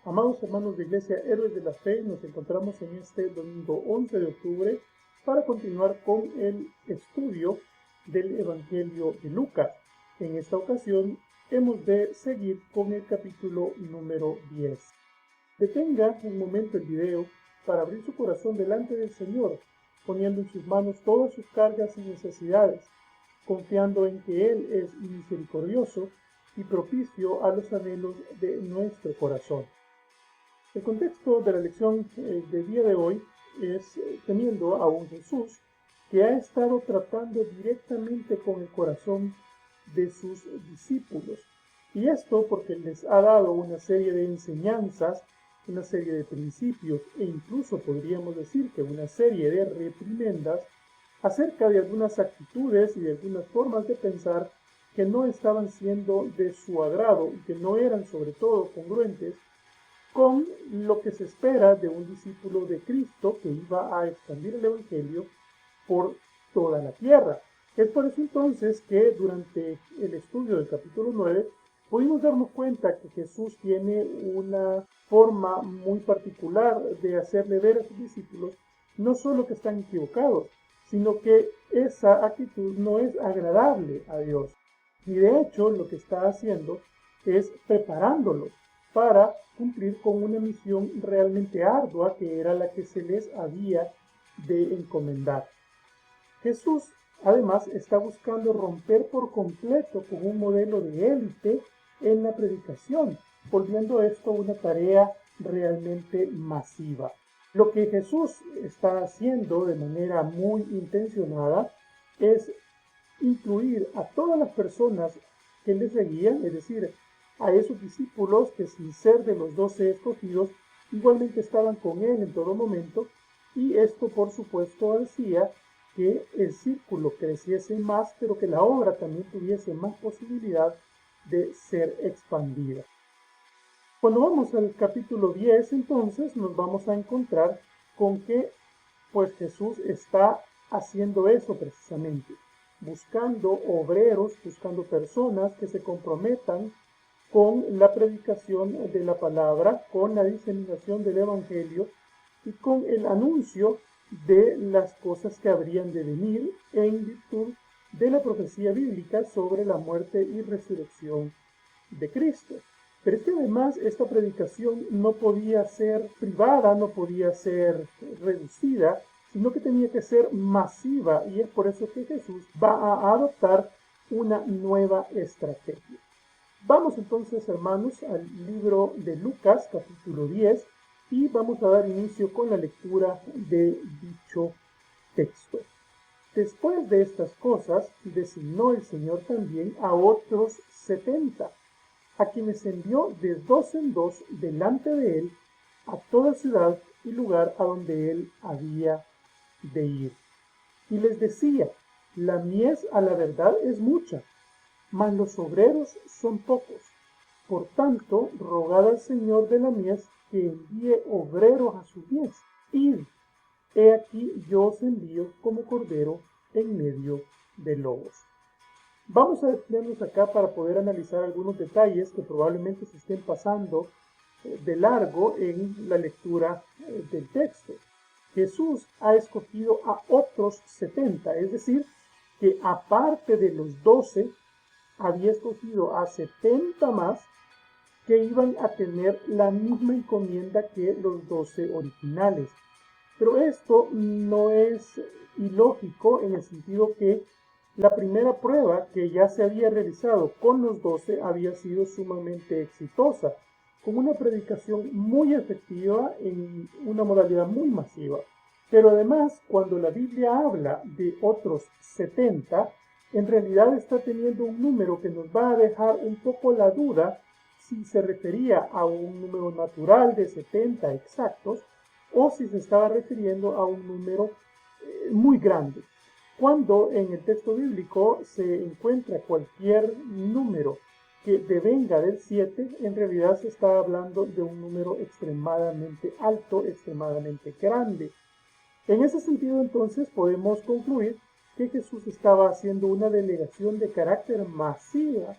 Amados hermanos de Iglesia Héroes de la Fe, nos encontramos en este domingo 11 de octubre para continuar con el estudio del Evangelio de Lucas. En esta ocasión hemos de seguir con el capítulo número 10. Detenga un momento el video para abrir su corazón delante del Señor, poniendo en sus manos todas sus cargas y necesidades, confiando en que Él es misericordioso y propicio a los anhelos de nuestro corazón. El contexto de la lección del día de hoy es teniendo a un Jesús que ha estado tratando directamente con el corazón de sus discípulos. Y esto porque les ha dado una serie de enseñanzas, una serie de principios e incluso podríamos decir que una serie de reprimendas acerca de algunas actitudes y de algunas formas de pensar que no estaban siendo de su agrado y que no eran sobre todo congruentes con lo que se espera de un discípulo de Cristo que iba a expandir el Evangelio por toda la tierra. Es por eso entonces que durante el estudio del capítulo 9 pudimos darnos cuenta que Jesús tiene una forma muy particular de hacerle ver a sus discípulos no solo que están equivocados, sino que esa actitud no es agradable a Dios. Y de hecho lo que está haciendo es preparándolos para cumplir con una misión realmente ardua que era la que se les había de encomendar. Jesús además está buscando romper por completo con un modelo de élite en la predicación, volviendo esto una tarea realmente masiva. Lo que Jesús está haciendo de manera muy intencionada es incluir a todas las personas que le seguían, es decir, a esos discípulos que sin ser de los 12 escogidos, igualmente estaban con él en todo momento, y esto por supuesto hacía que el círculo creciese más, pero que la obra también tuviese más posibilidad de ser expandida. Cuando vamos al capítulo 10, entonces nos vamos a encontrar con que pues Jesús está haciendo eso precisamente, buscando obreros, buscando personas que se comprometan con la predicación de la palabra, con la diseminación del Evangelio y con el anuncio de las cosas que habrían de venir en virtud de la profecía bíblica sobre la muerte y resurrección de Cristo. Pero es que además esta predicación no podía ser privada, no podía ser reducida, sino que tenía que ser masiva, y es por eso que Jesús va a adoptar una nueva estrategia. Vamos entonces, hermanos, al libro de Lucas, capítulo 10, y vamos a dar inicio con la lectura de dicho texto. Después de estas cosas, designó el Señor también a otros 70, a quienes envió de dos en dos delante de él a toda ciudad y lugar a donde él había de ir. Y les decía, la mies a la verdad es mucha, mas los obreros son pocos. Por tanto, rogad al Señor de la mies que envíe obreros a su mies. Id, he aquí yo os envío como cordero en medio de lobos. Vamos a detenernos acá para poder analizar algunos detalles que probablemente se estén pasando de largo en la lectura del texto. Jesús ha escogido a otros 70, es decir, que aparte de los 12, había escogido a 70 más que iban a tener la misma encomienda que los 12 originales. Pero esto no es ilógico en el sentido que la primera prueba que ya se había realizado con los 12 había sido sumamente exitosa, con una predicación muy efectiva en una modalidad muy masiva. Pero además, cuando la Biblia habla de otros 70, en realidad está teniendo un número que nos va a dejar un poco la duda si se refería a un número natural de 70 exactos o si se estaba refiriendo a un número muy grande. Cuando en el texto bíblico se encuentra cualquier número que devenga del 7, en realidad se está hablando de un número extremadamente alto, extremadamente grande. En ese sentido, entonces, podemos concluir que Jesús estaba haciendo una delegación de carácter masiva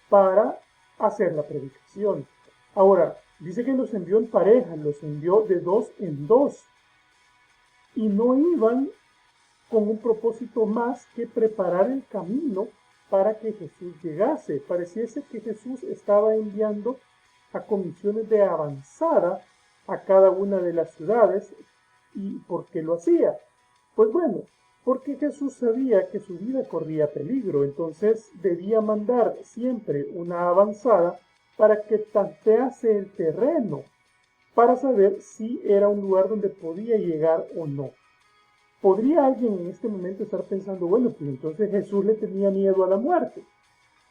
para hacer la predicación. Ahora, Dice que los envió en pareja, los envió de dos en dos. Y no iban con un propósito más que preparar el camino para que Jesús llegase. Pareciese que Jesús estaba enviando a comisiones de avanzada a cada una de las ciudades. ¿Y por qué lo hacía? Pues bueno, porque Jesús sabía que su vida corría peligro, entonces debía mandar siempre una avanzada para que tantease el terreno, para saber si era un lugar donde podía llegar o no. ¿Podría alguien en este momento estar pensando, bueno, pues entonces Jesús le tenía miedo a la muerte?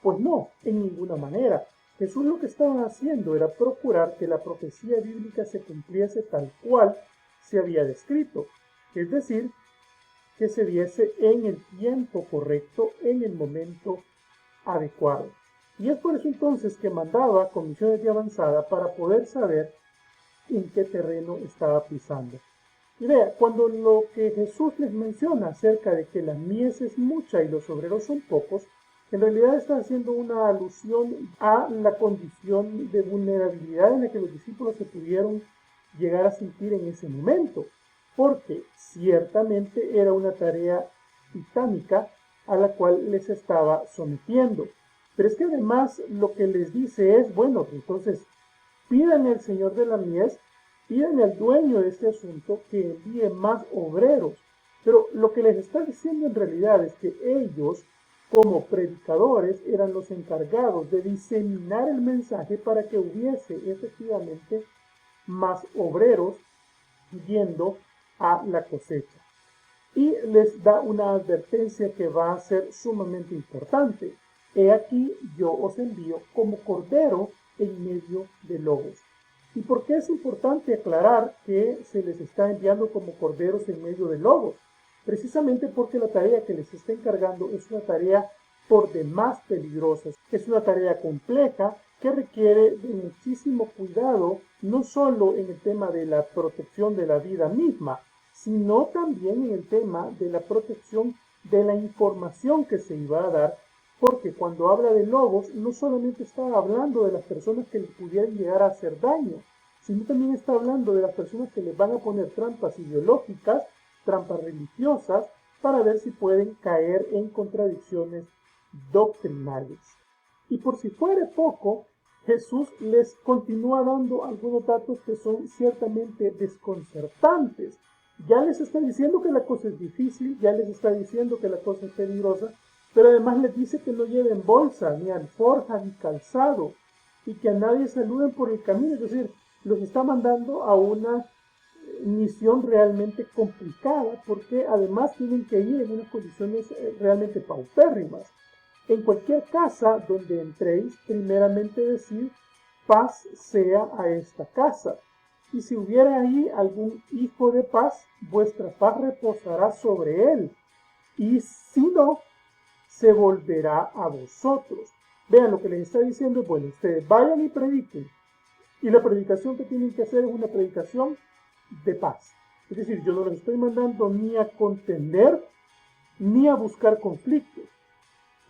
Pues no, en ninguna manera. Jesús lo que estaba haciendo era procurar que la profecía bíblica se cumpliese tal cual se había descrito, es decir, que se diese en el tiempo correcto, en el momento adecuado. Y es por eso entonces que mandaba comisiones de avanzada para poder saber en qué terreno estaba pisando. Y vea, cuando lo que Jesús les menciona acerca de que la mies es mucha y los obreros son pocos, en realidad está haciendo una alusión a la condición de vulnerabilidad en la que los discípulos se pudieron llegar a sentir en ese momento, porque ciertamente era una tarea titánica a la cual les estaba sometiendo. Pero es que además lo que les dice es, bueno, entonces pídanle al Señor de la mies, pídanle al dueño de este asunto que envíe más obreros. Pero lo que les está diciendo en realidad es que ellos, como predicadores, eran los encargados de diseminar el mensaje para que hubiese efectivamente más obreros yendo a la cosecha. Y les da una advertencia que va a ser sumamente importante. He aquí yo os envío como cordero en medio de lobos. ¿Y por qué es importante aclarar que se les está enviando como corderos en medio de lobos? Precisamente porque la tarea que les está encargando es una tarea por demás peligrosa. Es una tarea compleja que requiere de muchísimo cuidado, no solo en el tema de la protección de la vida misma, sino también en el tema de la protección de la información que se iba a dar, porque cuando habla de lobos no solamente está hablando de las personas que les pudieran llegar a hacer daño, sino también está hablando de las personas que les van a poner trampas ideológicas, trampas religiosas, para ver si pueden caer en contradicciones doctrinales. Y por si fuera poco, Jesús les continúa dando algunos datos que son ciertamente desconcertantes. Ya les está diciendo que la cosa es difícil, ya les está diciendo que la cosa es peligrosa, pero además les dice que no lleven bolsa, ni alforja, ni calzado, y que a nadie saluden por el camino. Es decir, los está mandando a una misión realmente complicada, porque además tienen que ir en unas condiciones realmente paupérrimas. En cualquier casa donde entréis, primeramente decid, paz sea a esta casa. Y si hubiera ahí algún hijo de paz, vuestra paz reposará sobre él. Y si no, se volverá a vosotros. Vean, lo que les está diciendo es, bueno, ustedes vayan y prediquen. Y la predicación que tienen que hacer es una predicación de paz. Es decir, yo no los estoy mandando ni a contender, ni a buscar conflictos.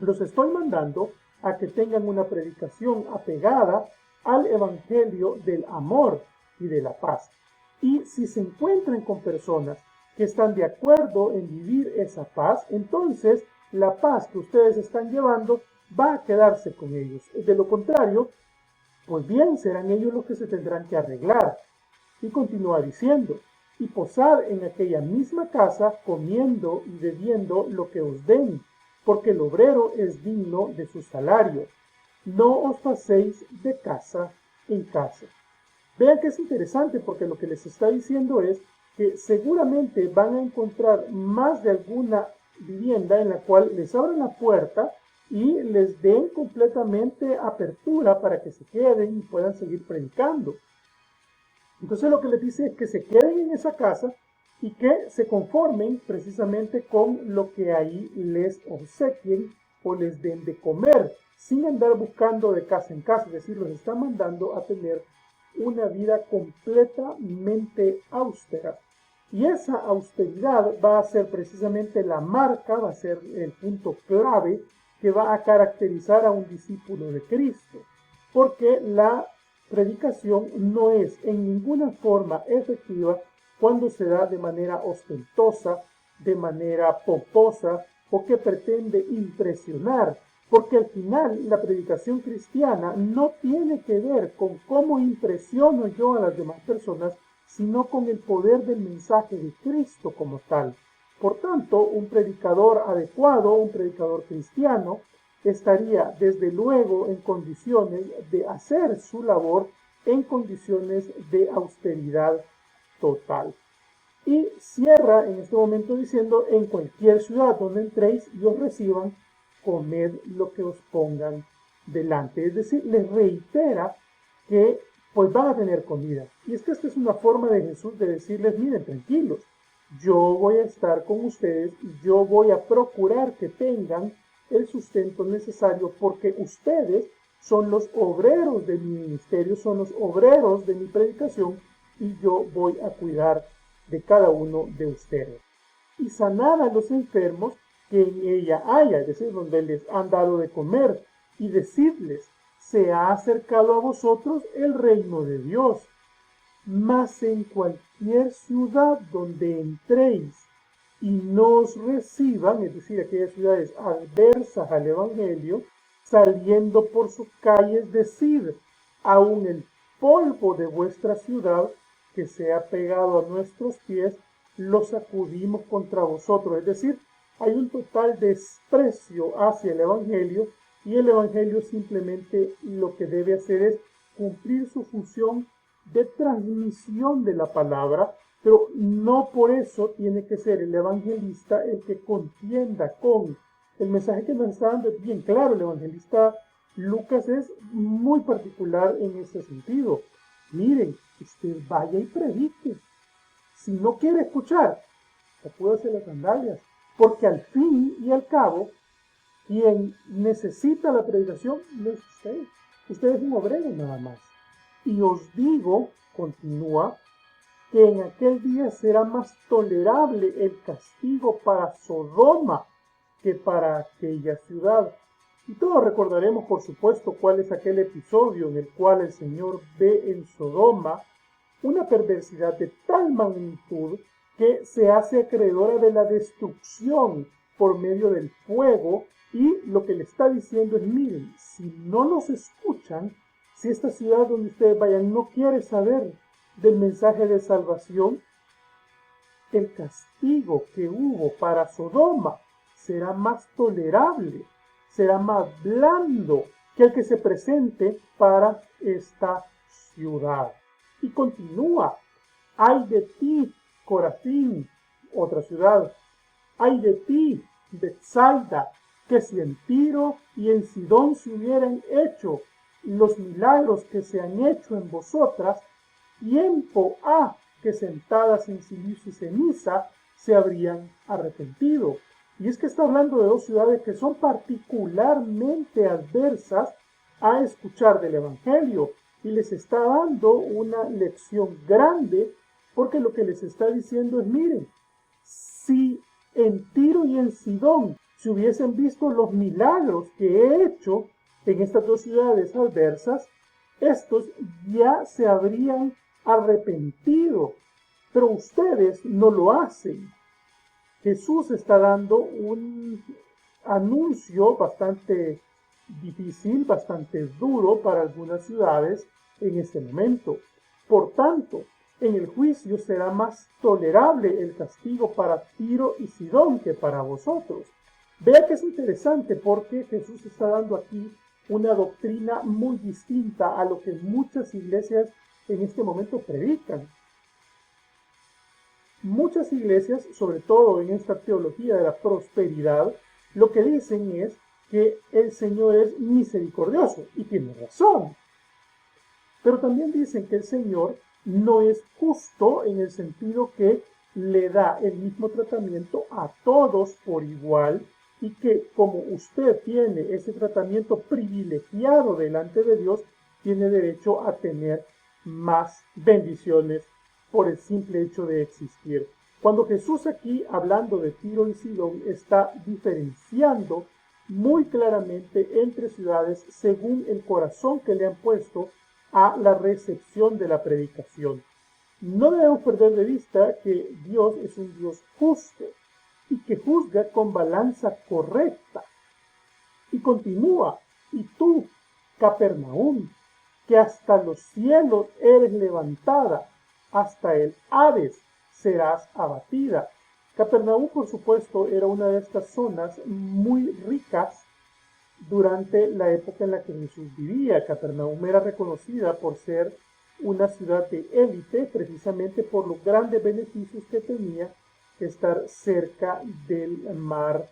Los estoy mandando a que tengan una predicación apegada al evangelio del amor y de la paz. Y si se encuentran con personas que están de acuerdo en vivir esa paz, entonces la paz que ustedes están llevando va a quedarse con ellos. De lo contrario, pues bien, serán ellos los que se tendrán que arreglar. Y continúa diciendo, y posad en aquella misma casa, comiendo y bebiendo lo que os den, porque el obrero es digno de su salario. No os paséis de casa en casa. Vean que es interesante, porque lo que les está diciendo es que seguramente van a encontrar más de alguna vivienda en la cual les abran la puerta y les den completamente apertura para que se queden y puedan seguir predicando. Entonces lo que les dice es que se queden en esa casa y que se conformen precisamente con lo que ahí les obsequien o les den de comer, sin andar buscando de casa en casa. Es decir, los está mandando a tener una vida completamente austera. Y esa austeridad va a ser precisamente la marca, va a ser el punto clave que va a caracterizar a un discípulo de Cristo. Porque la predicación no es en ninguna forma efectiva cuando se da de manera ostentosa, de manera pomposa o que pretende impresionar, porque al final la predicación cristiana no tiene que ver con cómo impresiono yo a las demás personas, sino con el poder del mensaje de Cristo como tal. Por tanto, un predicador adecuado, un predicador cristiano, estaría desde luego en condiciones de hacer su labor en condiciones de austeridad total. Y cierra en este momento diciendo: en cualquier ciudad donde entréis y os reciban, comed lo que os pongan delante. Es decir, les reitera que pues van a tener comida. Y es que esta es una forma de Jesús de decirles: miren, tranquilos, yo voy a estar con ustedes y yo voy a procurar que tengan el sustento necesario, porque ustedes son los obreros de mi ministerio, son los obreros de mi predicación, y yo voy a cuidar de cada uno de ustedes. Y sanad a los enfermos que en ella haya, es decir, donde les han dado de comer, y decidles: se ha acercado a vosotros el reino de Dios. Mas en cualquier ciudad donde entréis y no os reciban, es decir, aquellas ciudades adversas al Evangelio, saliendo por sus calles, decid: aun el polvo de vuestra ciudad que se ha pegado a nuestros pies, lo sacudimos contra vosotros. Es decir, hay un total desprecio hacia el Evangelio, y el Evangelio simplemente lo que debe hacer es cumplir su función de transmisión de la palabra, pero no por eso tiene que ser el evangelista el que contienda con el mensaje que nos está dando. Bien claro, el evangelista Lucas es muy particular en ese sentido. Miren, usted vaya y predique. Si no quiere escuchar, sacúdase las sandalias, porque al fin y al cabo, quien necesita la predicación no es usted. Usted es un obrero nada más. Y os digo, continúa, que en aquel día será más tolerable el castigo para Sodoma que para aquella ciudad. Y todos recordaremos, por supuesto, cuál es aquel episodio en el cual el Señor ve en Sodoma una perversidad de tal magnitud que se hace acreedora de la destrucción por medio del fuego, y lo que le está diciendo es: miren, si no los escuchan, si esta ciudad donde ustedes vayan no quiere saber del mensaje de salvación, el castigo que hubo para Sodoma será más tolerable, será más blando que el que se presente para esta ciudad. Y continúa: ay de ti, Corazín, otra ciudad, ay de ti, Betsaida, que si en Tiro y en Sidón se hubieran hecho los milagros que se han hecho en vosotras, tiempo ha que sentadas en silicio y ceniza se habrían arrepentido. Y es que está hablando de dos ciudades que son particularmente adversas a escuchar del Evangelio, y les está dando una lección grande, porque lo que les está diciendo es: miren, si en Tiro y en Sidón se hubiesen visto los milagros que he hecho en estas dos ciudades adversas, estos ya se habrían arrepentido, pero ustedes no lo hacen. Jesús está dando un anuncio bastante difícil, bastante duro para algunas ciudades en este momento. Por tanto, en el juicio será más tolerable el castigo para Tiro y Sidón que para vosotros. Vea que es interesante, porque Jesús está dando aquí una doctrina muy distinta a lo que muchas iglesias en este momento predican. Muchas iglesias, sobre todo en esta teología de la prosperidad, lo que dicen es que el Señor es misericordioso, y tiene razón. Pero también dicen que el Señor no es justo en el sentido que le da el mismo tratamiento a todos por igual, y que como usted tiene ese tratamiento privilegiado delante de Dios, tiene derecho a tener más bendiciones por el simple hecho de existir. Cuando Jesús aquí, hablando de Tiro y Sidón, está diferenciando muy claramente entre ciudades según el corazón que le han puesto a la recepción de la predicación. No debemos perder de vista que Dios es un Dios justo y que juzga con balanza correcta. Y continúa, y tú, Capernaum, que hasta los cielos eres levantada, hasta el Hades serás abatida. Capernaum, por supuesto, era una de estas zonas muy ricas durante la época en la que Jesús vivía. Capernaum era reconocida por ser una ciudad de élite, precisamente por los grandes beneficios que tenía estar cerca del mar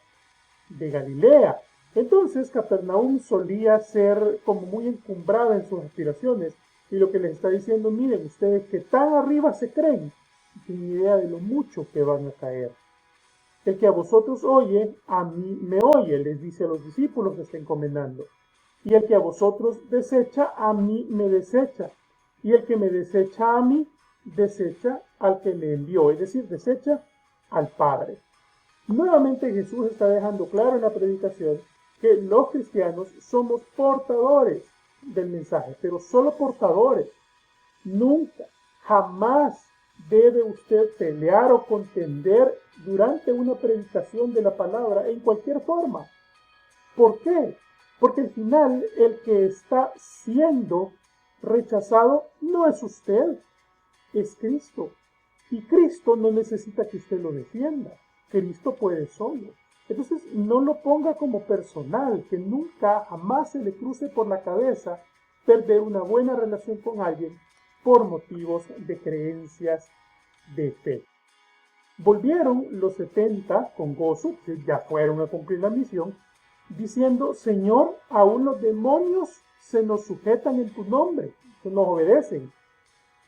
de Galilea. Entonces Capernaum solía ser como muy encumbrada en sus aspiraciones, y lo que les está diciendo: miren ustedes que tan arriba se creen, y tienen idea de lo mucho que van a caer. El que a vosotros oye, a mí me oye, les dice a los discípulos que está encomendando. Y el que a vosotros desecha, a mí me desecha. Y el que me desecha a mí, desecha al que me envió, es decir, desecha al Padre. Nuevamente Jesús está dejando claro en la predicación que los cristianos somos portadores del mensaje, pero solo portadores. Nunca, jamás debe usted pelear o contender durante una predicación de la palabra en cualquier forma. ¿Por qué? Porque al final el que está siendo rechazado no es usted, es Cristo. Y Cristo no necesita que usted lo defienda. Cristo puede solo. Entonces no lo ponga como personal, que nunca, jamás se le cruce por la cabeza perder una buena relación con alguien por motivos de creencias de fe. Volvieron los 70 con gozo, que ya fueron a cumplir la misión, diciendo: Señor, aún los demonios se nos sujetan en tu nombre, nos obedecen.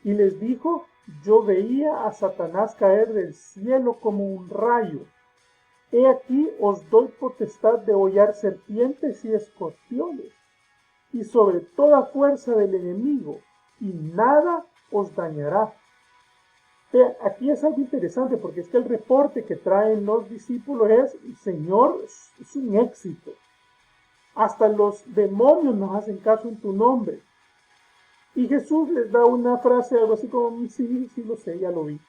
Y les dijo: yo veía a Satanás caer del cielo como un rayo. He aquí os doy potestad de hollar serpientes y escorpiones, y sobre toda fuerza del enemigo, y nada os dañará. Aquí es algo interesante, porque es que el reporte que traen los discípulos es: Señor, es un éxito. Hasta los demonios nos hacen caso en tu nombre. Y Jesús les da una frase, algo así como: sí, lo sé, ya lo vi.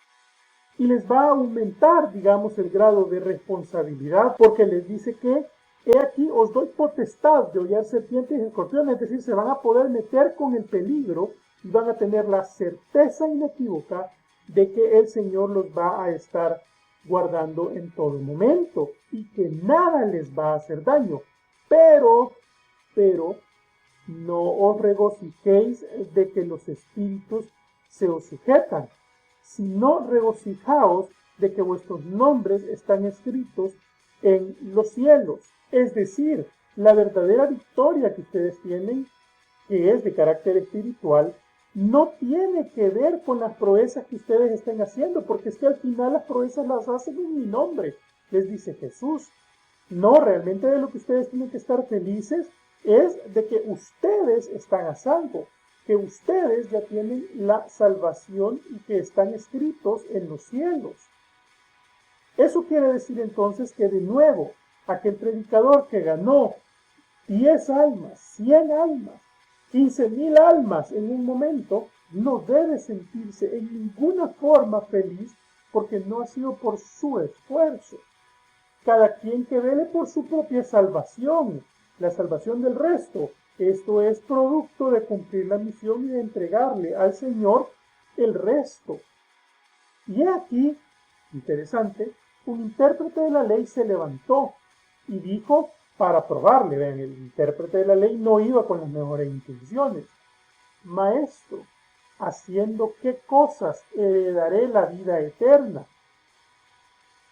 Y les va a aumentar, digamos, el grado de responsabilidad, porque les dice que he aquí os doy potestad de hollar serpientes y escorpiones, es decir, se van a poder meter con el peligro y van a tener la certeza inequívoca de que el Señor los va a estar guardando en todo momento y que nada les va a hacer daño. Pero, no os regocijéis de que los espíritus se os sujetan, sino regocijaos de que vuestros nombres están escritos en los cielos. Es decir, la verdadera victoria que ustedes tienen, que es de carácter espiritual, no tiene que ver con las proezas que ustedes estén haciendo, porque es que al final las proezas las hacen en mi nombre, les dice Jesús. No, realmente de lo que ustedes tienen que estar felices es de que ustedes están a salvo, que ustedes ya tienen la salvación y que están escritos en los cielos. Eso quiere decir entonces que de nuevo, aquel predicador que ganó 10 almas, 100 almas, 15,000 almas en un momento, no debe sentirse en ninguna forma feliz, porque no ha sido por su esfuerzo. Cada quien que vele por su propia salvación, la salvación del resto. Esto es producto de cumplir la misión y de entregarle al Señor el resto. Y aquí, interesante, un intérprete de la ley se levantó y dijo, para probarle, vean, el intérprete de la ley no iba con las mejores intenciones: Maestro, ¿haciendo qué cosas heredaré la vida eterna?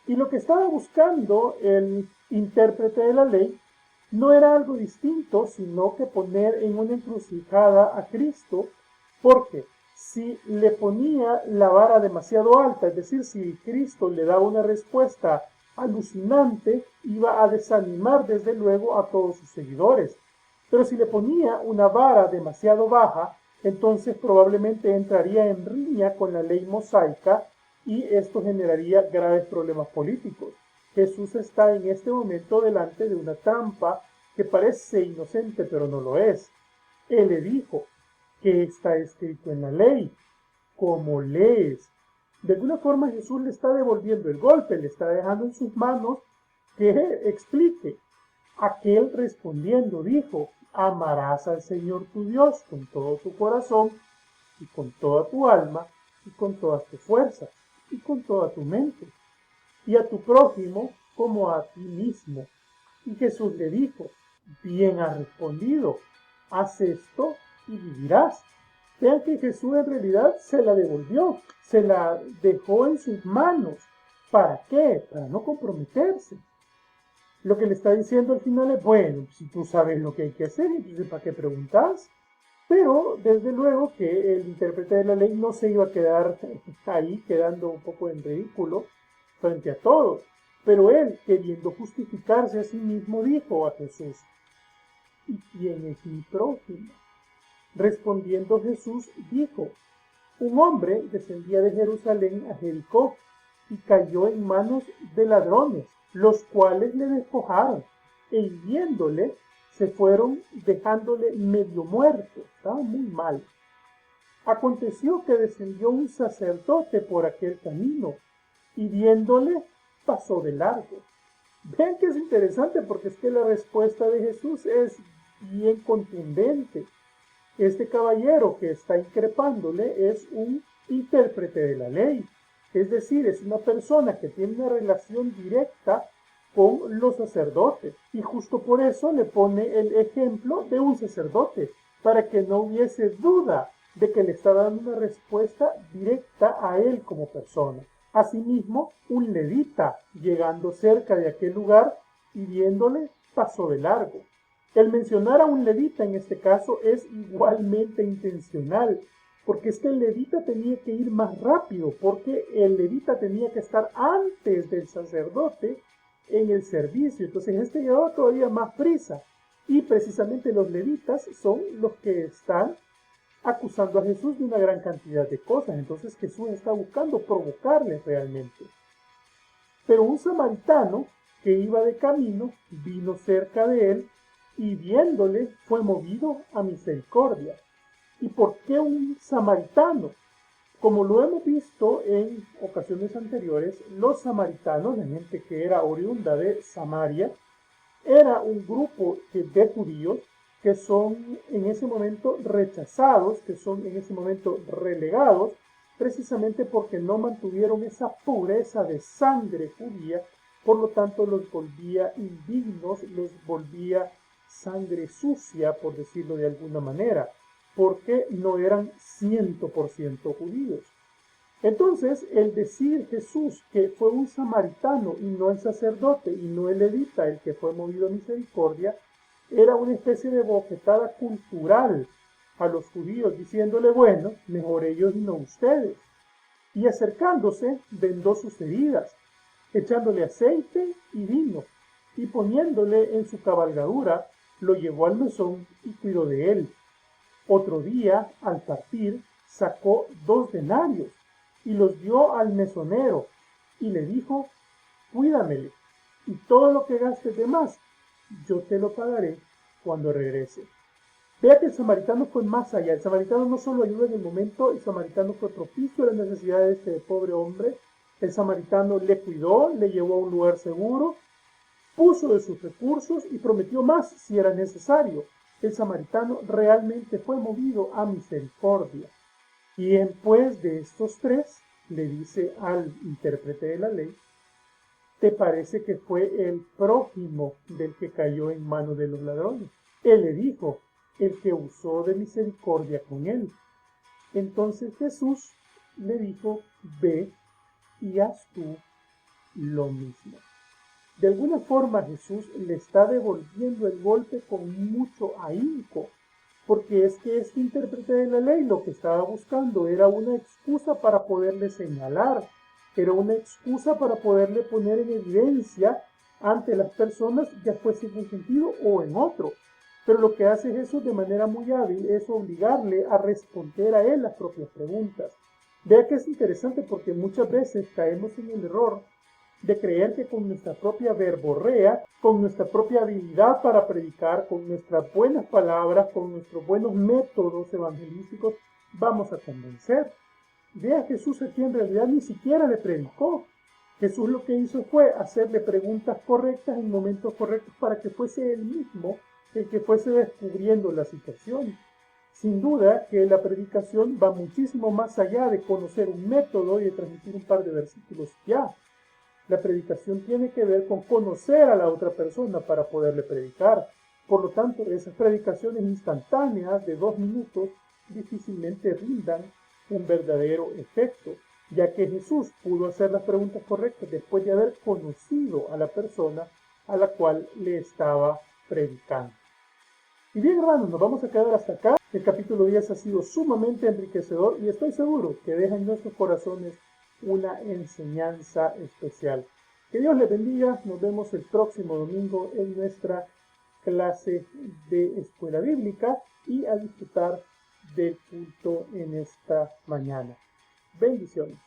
Y lo que estaba buscando el intérprete de la ley no era algo distinto, sino que poner en una encrucijada a Cristo, porque si le ponía la vara demasiado alta, es decir, si Cristo le daba una respuesta alucinante, iba a desanimar desde luego a todos sus seguidores. Pero si le ponía una vara demasiado baja, entonces probablemente entraría en riña con la ley mosaica y esto generaría graves problemas políticos. Jesús está en este momento delante de una trampa que parece inocente, pero no lo es. Él le dijo: ¿qué está escrito en la ley? ¿Cómo lees? De alguna forma Jesús le está devolviendo el golpe, le está dejando en sus manos que explique. Aquel respondiendo dijo, amarás al Señor tu Dios con todo tu corazón y con toda tu alma y con todas tus fuerzas y con toda tu mente, y a tu prójimo como a ti mismo. Y Jesús le dijo, bien has respondido, haz esto y vivirás. Vean que Jesús en realidad se la devolvió, se la dejó en sus manos. ¿Para qué? Para no comprometerse. Lo que le está diciendo al final es, bueno, si tú sabes lo que hay que hacer, entonces ¿para qué preguntas? Pero desde luego que el intérprete de la ley no se iba a quedar ahí quedando un poco en ridículo frente a todos. Pero él, queriendo justificarse a sí mismo, dijo a Jesús, ¿y quién es mi prójimo? Respondiendo Jesús dijo, un hombre descendía de Jerusalén a Jericó y cayó en manos de ladrones, los cuales le despojaron e hiriéndole se fueron dejándole medio muerto. Estaba muy mal. Aconteció que descendió un sacerdote por aquel camino y viéndole pasó de largo. Vean que es interesante porque es que la respuesta de Jesús es bien contundente. Este caballero que está increpándole es un intérprete de la ley, es decir, es una persona que tiene una relación directa con los sacerdotes y justo por eso le pone el ejemplo de un sacerdote, para que no hubiese duda de que le está dando una respuesta directa a él como persona. Asimismo, un levita, llegando cerca de aquel lugar y viéndole, pasó de largo. El mencionar a un levita en este caso es igualmente intencional, porque es que el levita tenía que ir más rápido, porque el levita tenía que estar antes del sacerdote en el servicio. Entonces este llevaba todavía más prisa. Y precisamente los levitas son los que están acusando a Jesús de una gran cantidad de cosas. Entonces Jesús está buscando provocarles realmente. Pero un samaritano que iba de camino vino cerca de él y viéndole fue movido a misericordia. ¿Y por qué un samaritano? Como lo hemos visto en ocasiones anteriores, los samaritanos, la gente que era oriunda de Samaria, era un grupo de judíos que son en ese momento rechazados, que son en ese momento relegados, precisamente porque no mantuvieron esa pureza de sangre judía, por lo tanto los volvía indignos, los volvía sangre sucia, por decirlo de alguna manera, porque no eran 100% judíos. Entonces, el decir Jesús que fue un samaritano y no el sacerdote y no el levita el que fue movido a misericordia, era una especie de bofetada cultural a los judíos, diciéndole, bueno, mejor ellos y no ustedes. Y acercándose, vendó sus heridas, echándole aceite y vino, y poniéndole en su cabalgadura, lo llevó al mesón y cuidó de él. Otro día, al partir, sacó 2 denarios y los dio al mesonero y le dijo, cuídamele, y todo lo que gastes de más, yo te lo pagaré cuando regrese. Vea que el samaritano fue más allá. El samaritano no solo ayudó en el momento, el samaritano fue propicio a las necesidades de este pobre hombre. El samaritano le cuidó, le llevó a un lugar seguro, puso de sus recursos y prometió más si era necesario. El samaritano realmente fue movido a misericordia. ¿Quién pues de estos 3, le dice al intérprete de la ley, te parece que fue el prójimo del que cayó en manos de los ladrones? Él le dijo, el que usó de misericordia con él. Entonces Jesús le dijo, ve y haz tú lo mismo. De alguna forma Jesús le está devolviendo el golpe con mucho ahínco, porque es que este intérprete de la ley lo que estaba buscando era una excusa para poderle señalar, era una excusa para poderle poner en evidencia ante las personas, ya fuese en un sentido o en otro. Pero lo que hace Jesús de manera muy hábil es obligarle a responder a él las propias preguntas. Vea que es interesante porque muchas veces caemos en el error de creer que con nuestra propia verborrea, con nuestra propia habilidad para predicar, con nuestras buenas palabras, con nuestros buenos métodos evangelísticos, vamos a convencer. Ve a Jesús a quien en realidad ni siquiera le predicó. Jesús lo que hizo fue hacerle preguntas correctas en momentos correctos para que fuese él mismo el que fuese descubriendo la situación. Sin duda que la predicación va muchísimo más allá de conocer un método y de transmitir un par de versículos ya. La predicación tiene que ver con conocer a la otra persona para poderle predicar. Por lo tanto, esas predicaciones instantáneas de 2 minutos difícilmente rindan un verdadero efecto, ya que Jesús pudo hacer las preguntas correctas después de haber conocido a la persona a la cual le estaba predicando. Y bien, hermanos, nos vamos a quedar hasta acá. El capítulo 10 ha sido sumamente enriquecedor y estoy seguro que deja en nuestros corazones una enseñanza especial. Que Dios les bendiga. Nos vemos el próximo domingo en nuestra clase de escuela bíblica y a disfrutar del culto en esta mañana. Bendiciones.